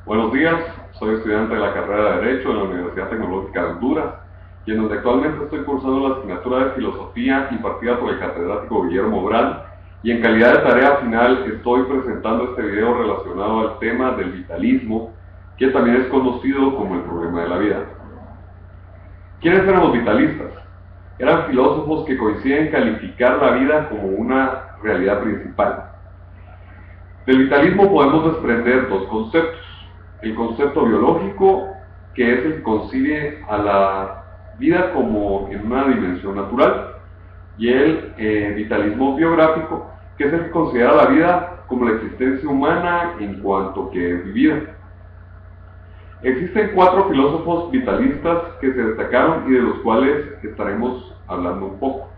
Buenos días, soy estudiante de la carrera de Derecho en la Universidad Tecnológica de Honduras y en donde actualmente estoy cursando la asignatura de Filosofía impartida por el catedrático Guillermo Brand, y en calidad de tarea final estoy presentando este video relacionado al tema del vitalismo, que también es conocido como el problema de la vida. ¿Quiénes eran los vitalistas? Eran filósofos que coinciden en calificar la vida como una realidad principal. Del vitalismo podemos desprender dos conceptos: el concepto biológico, que es el que concibe a la vida como en una dimensión natural, y el vitalismo biográfico, que es el que considera la vida como la existencia humana en cuanto que es vivida. Existen 4 filósofos vitalistas que se destacaron y de los cuales estaremos hablando un poco.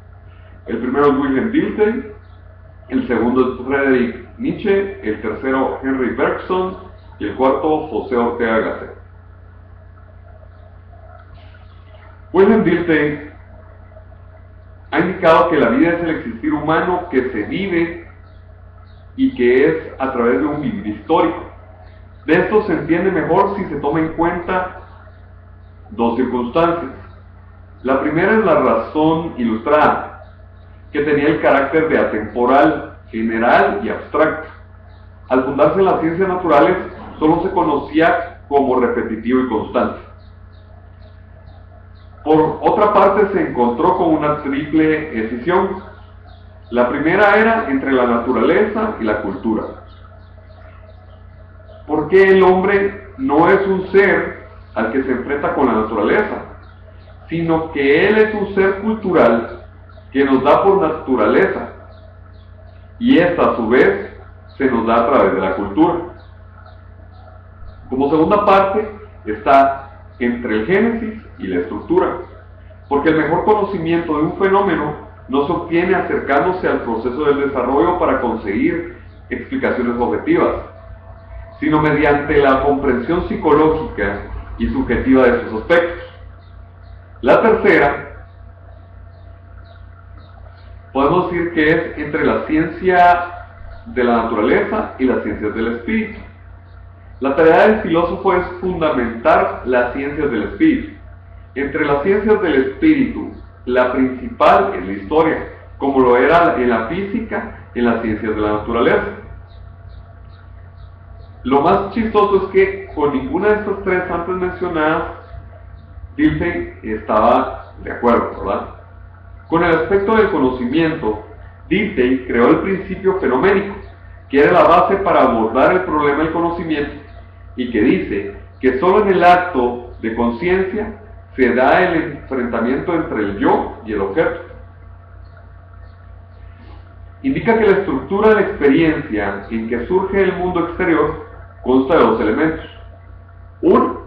El primero es Wilhelm Dilthey, el segundo es Friedrich Nietzsche, el tercero Henry Bergson y el cuarto José Ortega Gasset. Wilhelm Dilthey ha indicado que la vida es el existir humano que se vive y que es a través de un vivir histórico. De esto se entiende mejor si se toma en cuenta dos circunstancias. La primera es la razón ilustrada, que tenía el carácter de atemporal, general y abstracto. Al fundarse en las ciencias naturales, solo se conocía como repetitivo y constante. Por otra parte, se encontró con una triple escisión. La primera era entre la naturaleza y la cultura. Porque el hombre no es un ser al que se enfrenta con la naturaleza, sino que él es un ser cultural que nos da por naturaleza, y esta a su vez se nos da a través de la cultura. Como segunda parte está entre el génesis y la estructura, porque el mejor conocimiento de un fenómeno no se obtiene acercándose al proceso del desarrollo para conseguir explicaciones objetivas, sino mediante la comprensión psicológica y subjetiva de sus aspectos. La tercera, podemos decir que es entre la ciencia de la naturaleza y las ciencias del espíritu. La tarea del filósofo es fundamentar las ciencias del espíritu. Entre las ciencias del espíritu, la principal es la historia, como lo era en la física, en las ciencias de la naturaleza. Lo más chistoso es que con ninguna de estas tres antes mencionadas, Dilthey estaba de acuerdo, ¿verdad? Con el aspecto del conocimiento, Dilthey creó el principio fenoménico, que era la base para abordar el problema del conocimiento, y que dice que solo en el acto de conciencia se da el enfrentamiento entre el yo y el objeto. Indica que la estructura de la experiencia en que surge el mundo exterior consta de 2 elementos: uno,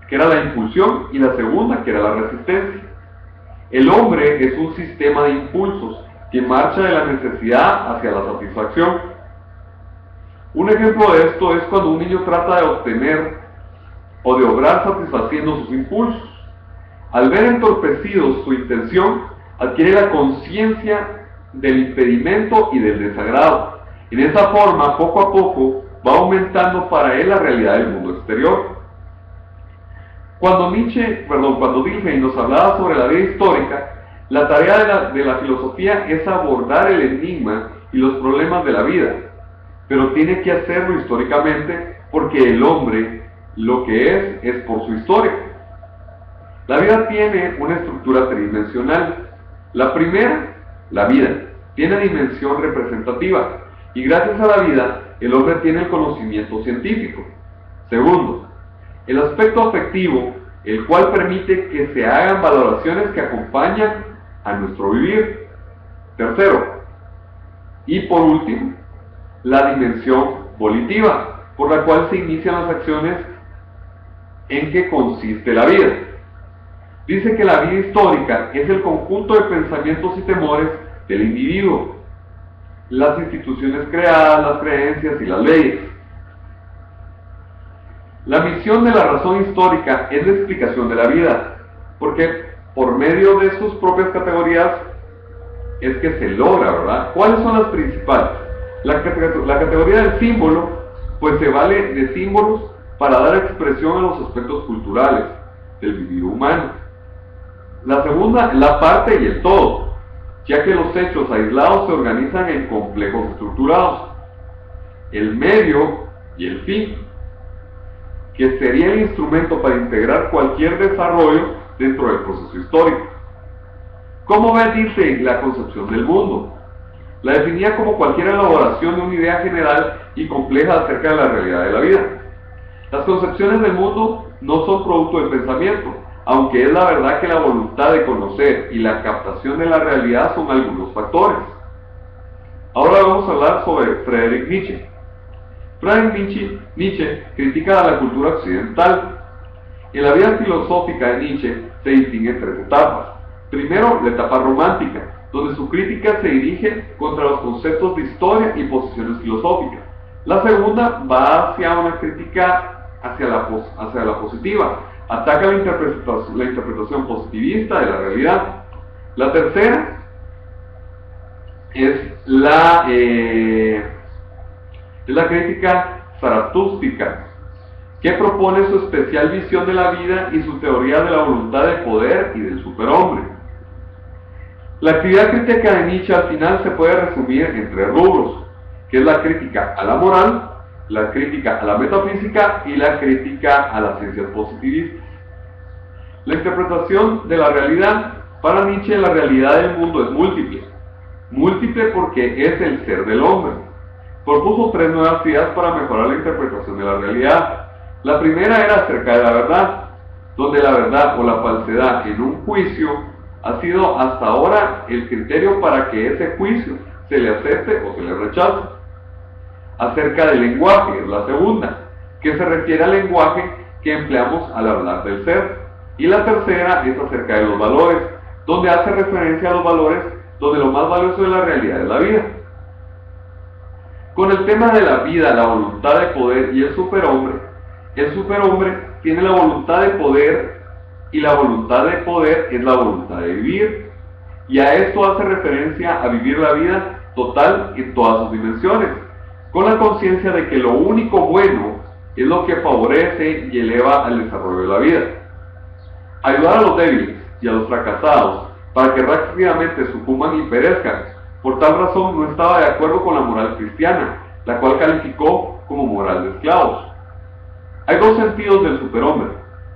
que era la impulsión, y la segunda, que era la resistencia. El hombre es un sistema de impulsos que marcha de la necesidad hacia la satisfacción. Un ejemplo de esto es cuando un niño trata de obtener o de obrar satisfaciendo sus impulsos. Al ver entorpecidos su intención, adquiere la conciencia del impedimento y del desagrado. En esa forma, poco a poco, va aumentando para él la realidad del mundo exterior. Cuando Dilthey nos hablaba sobre la vida histórica, la tarea de la filosofía es abordar el enigma y los problemas de la vida, pero tiene que hacerlo históricamente, porque el hombre lo que es por su historia. La vida tiene una estructura tridimensional. La primera, la vida, tiene dimensión representativa, y gracias a la vida, el hombre tiene el conocimiento científico. Segundo, el aspecto afectivo, el cual permite que se hagan valoraciones que acompañan a nuestro vivir. Tercero, y por último, la dimensión volitiva, por la cual se inician las acciones en que consiste la vida. Dice que la vida histórica es el conjunto de pensamientos y temores del individuo, las instituciones creadas, las creencias y las leyes. La misión de la razón histórica es la explicación de la vida, porque por medio de sus propias categorías es que se logra, ¿verdad? ¿Cuáles son las principales? La categoría del símbolo pues se vale de símbolos para dar expresión a los aspectos culturales del vivir humano. La segunda es la parte y el todo, ya que los hechos aislados se organizan en complejos estructurados. El medio y el fin, que sería el instrumento para integrar cualquier desarrollo dentro del proceso histórico. ¿Cómo ve Nietzsche la concepción del mundo? La definía como cualquier elaboración de una idea general y compleja acerca de la realidad de la vida. Las concepciones del mundo no son producto del pensamiento, aunque es la verdad que la voluntad de conocer y la captación de la realidad son algunos factores. Ahora vamos a hablar sobre Friedrich Nietzsche. Friedrich Nietzsche critica a la cultura occidental. En la vida filosófica de Nietzsche se distinguen tres etapas. Primero, la etapa romántica, donde su crítica se dirige contra los conceptos de historia y posiciones filosóficas. La segunda va hacia una crítica hacia la positiva, ataca la interpretación positivista de la realidad. La tercera es la crítica zaratústica, que propone su especial visión de la vida y su teoría de la voluntad de poder y del superhombre. La actividad crítica de Nietzsche al final se puede resumir en tres rubros, que es la crítica a la moral, la crítica a la metafísica y la crítica a las ciencias positivistas. La interpretación de la realidad. Para Nietzsche, la realidad del mundo es múltiple. Múltiple porque es el ser del hombre. Propuso tres nuevas ideas para mejorar la interpretación de la realidad. La primera era acerca de la verdad, donde la verdad o la falsedad en un juicio ha sido hasta ahora el criterio para que ese juicio se le acepte o se le rechace. Acerca del lenguaje es la segunda, que se refiere al lenguaje que empleamos al hablar del ser. Y la tercera es acerca de los valores, donde hace referencia a los valores donde lo más valioso de la realidad es la vida. Con el tema de la vida, la voluntad de poder y el superhombre tiene la voluntad de poder, y la voluntad de poder es la voluntad de vivir, y a esto hace referencia a vivir la vida total en todas sus dimensiones, con la conciencia de que lo único bueno es lo que favorece y eleva al desarrollo de la vida. Ayudar a los débiles y a los fracasados para que rápidamente sucumban y perezcan. Por tal razón no estaba de acuerdo con la moral cristiana, la cual calificó como moral de esclavos. Hay dos sentidos del superhombre.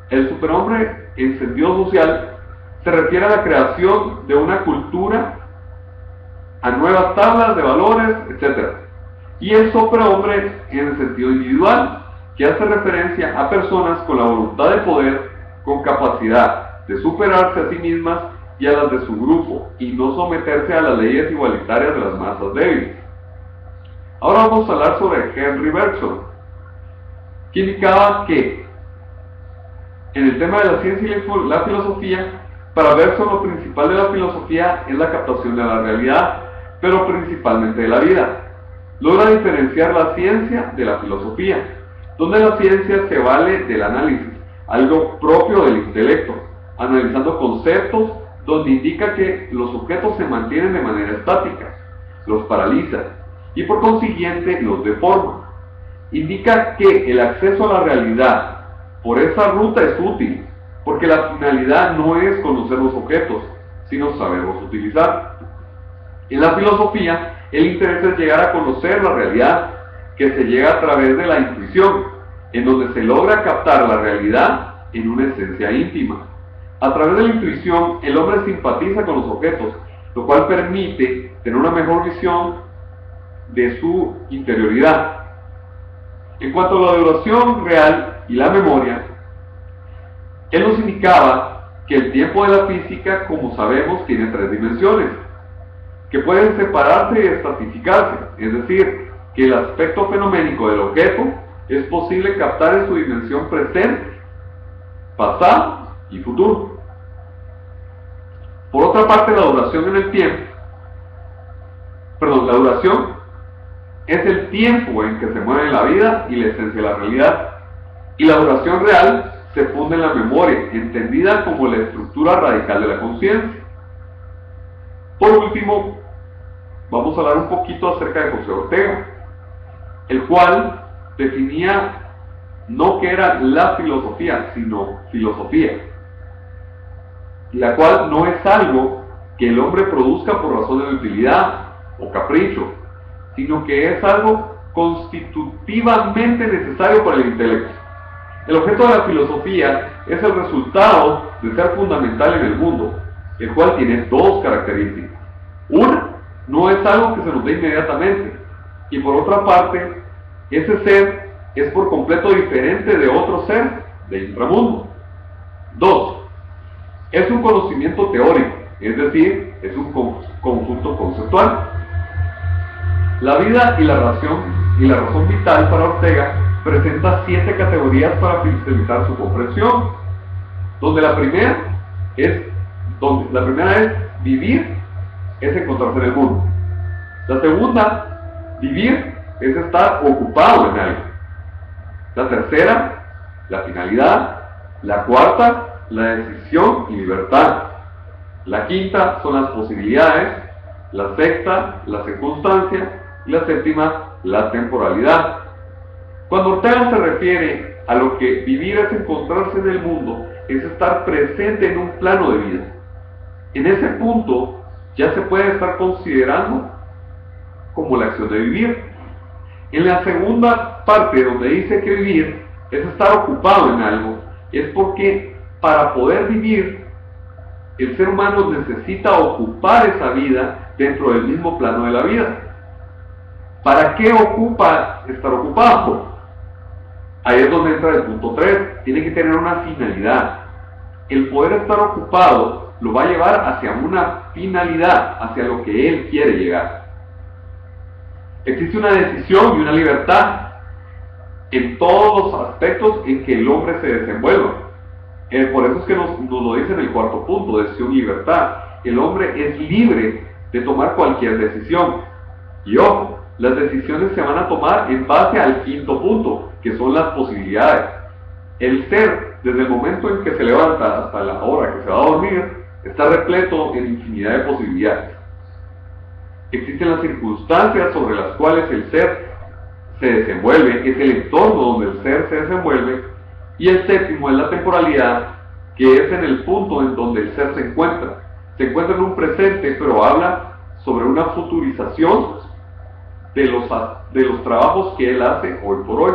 El superhombre en sentido social se refiere a la creación de una cultura, a nuevas tablas de valores, etc. Y el superhombre en el sentido individual, que hace referencia a personas con la voluntad de poder, con capacidad de superarse a sí mismas y a las de su grupo, y no someterse a las leyes igualitarias de las masas débiles. Ahora vamos a hablar sobre Henry Bergson, que indicaba que en el tema de la ciencia y la filosofía, para Bergson lo principal de la filosofía es la captación de la realidad, pero principalmente de la vida. Logra diferenciar la ciencia de la filosofía, donde la ciencia se vale del análisis, algo propio del intelecto, analizando conceptos donde indica que los objetos se mantienen de manera estática, los paraliza y por consiguiente los deforma. Indica que el acceso a la realidad por esa ruta es útil, porque la finalidad no es conocer los objetos, sino saberlos utilizar. En la filosofía, el interés es llegar a conocer la realidad, que se llega a través de la intuición, en donde se logra captar la realidad en una esencia íntima. A través de la intuición, el hombre simpatiza con los objetos, lo cual permite tener una mejor visión de su interioridad. En cuanto a la duración real y la memoria, él nos indicaba que el tiempo de la física, como sabemos, tiene tres dimensiones, que pueden separarse y estratificarse, es decir, que el aspecto fenoménico del objeto es posible captar en su dimensión presente, pasado y futuro. Por otra parte, la duración en el tiempo, la duración es el tiempo en que se mueve la vida y la esencia de la realidad, y la duración real se funda en la memoria, entendida como la estructura radical de la conciencia. Por último, vamos a hablar un poquito acerca de José Ortega, el cual definía no que era la filosofía, sino filosofía, la cual no es algo que el hombre produzca por razones de utilidad o capricho, sino que es algo constitutivamente necesario para el intelecto. El objeto de la filosofía es el resultado de ser fundamental en el mundo, el cual tiene dos características. Una, no es algo que se nos dé inmediatamente, y por otra parte, ese ser es por completo diferente de otro ser del inframundo. Dos, es un conocimiento teórico, es decir, es un conjunto conceptual. La vida y la razón vital para Ortega presenta 7 categorías para facilitar su comprensión, donde la primera es vivir, es encontrarse en el mundo. La segunda, vivir, es estar ocupado en algo. La tercera, la finalidad. La cuarta, la decisión y libertad. La quinta son las posibilidades. La sexta, la circunstancia. Y la séptima, la temporalidad. Cuando Ortega se refiere a lo que vivir es encontrarse en el mundo, es estar presente en un plano de vida. En ese punto ya se puede estar considerando como la acción de vivir. En la segunda parte, donde dice que vivir es estar ocupado en algo, es porque para poder vivir el ser humano necesita ocupar esa vida dentro del mismo plano de la vida. ¿Para qué ocupa estar ocupado? Ahí es donde entra el punto 3. Tiene que tener una finalidad. El poder estar ocupado lo va a llevar hacia una finalidad, hacia lo que él quiere llegar. Existe una decisión y una libertad en todos los aspectos en que el hombre se desenvuelva. Por eso es que nos lo dice en el cuarto punto, decisión y libertad. El hombre es libre de tomar cualquier decisión. Y ojo, las decisiones se van a tomar en base al quinto punto, que son las posibilidades. El ser, desde el momento en que se levanta hasta la hora que se va a dormir, está repleto en infinidad de posibilidades. Existen las circunstancias sobre las cuales el ser se desenvuelve, es el entorno donde el ser se desenvuelve, y el séptimo es la temporalidad, que es en el punto en donde el ser se encuentra. Se encuentra en un presente, pero habla sobre una futurización de los trabajos que él hace hoy por hoy.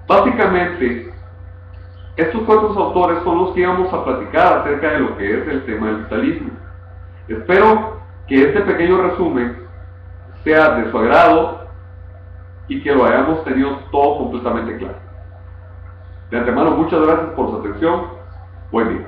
Básicamente, estos 4 autores son los que íbamos a platicar acerca de lo que es el tema del vitalismo. Espero que este pequeño resumen sea de su agrado y que lo hayamos tenido todo completamente claro. De antemano, muchas gracias por su atención. Buen día.